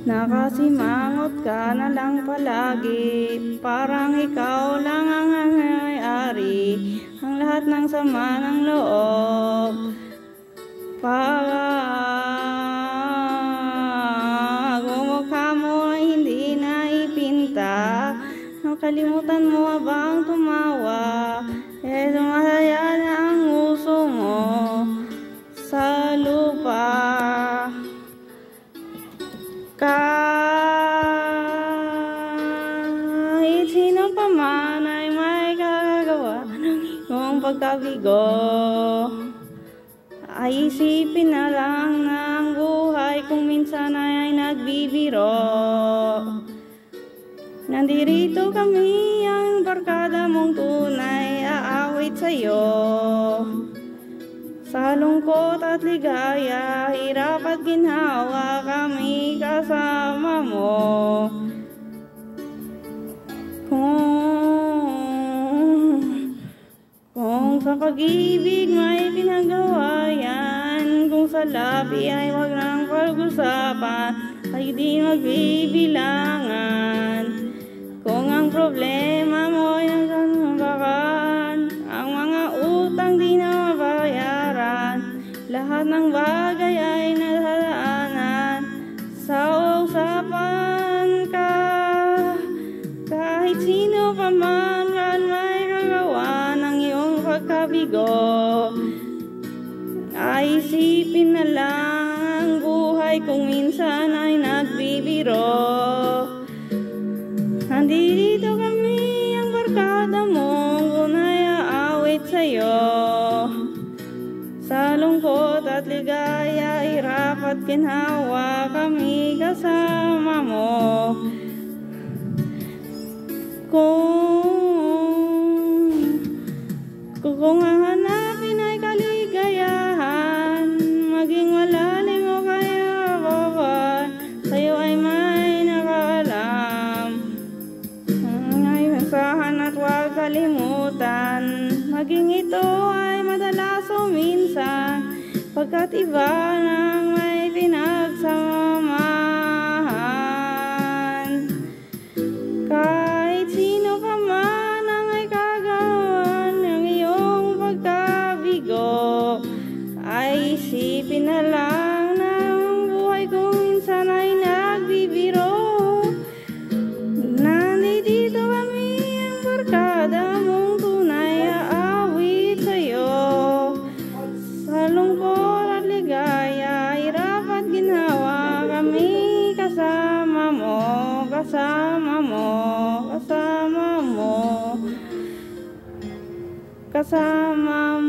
Nakasimangot ka na lang palagi, parang ikaw lang ang may-ari ang lahat ng sama ng loob. Mukha mo ay hindi na ipinta, nakalimutan mo bang tumawa, sumasaya na ang uso mo sa lupa. Kahit sino pa man ay may kagagawa ng iyong pagkabigo. Ay isipin na lang ng buhay kung minsan ay nagbibiro. Nandirito kami ang barkada mong tunay aawit sa'yo. Sa lungkot at ligaya, hirap at ginhawa, kami kasama mo. Kung sa pag-ibig may pinagawa yan, kung sa labi ay wag nang pag-usapan, ay di magbibilangan. Kung ang problema mo ay nagsasambakan, ang mga utang di na mabayaran, lahat ng bagay ay nadadaanan sa usapan ka. Kahit sino pa man may kagawa ng iyong pagkabigo, ay isipin na lang ang buhay kung minsan ay nagbibiro. Nandito kami ang barkada mo, unay aawit sa'yo. Sa lungkot at ligaya, hirap at ginhawa, kami kasama mo. Kung hahanapin ay kaligayahan, maging malalim o kaya kawan, sa'yo ay may nakaalam. Ay masahan at huwag kalimutan, maging ito ay madalas o minsan, pagkat iba nang may pinagsamahan. Kahit sino pa man ang may kagawan ng iyong pagkabigo, ay isipin na lang ng buhay kung minsan ay nagbibiro. Nandito kami ang barkada mong tunay aawit sa'yo. Sa lungkot at ligaya, hirap at ginhawa, kami kasama mo, kasama mo, kasama mo, kasama mo.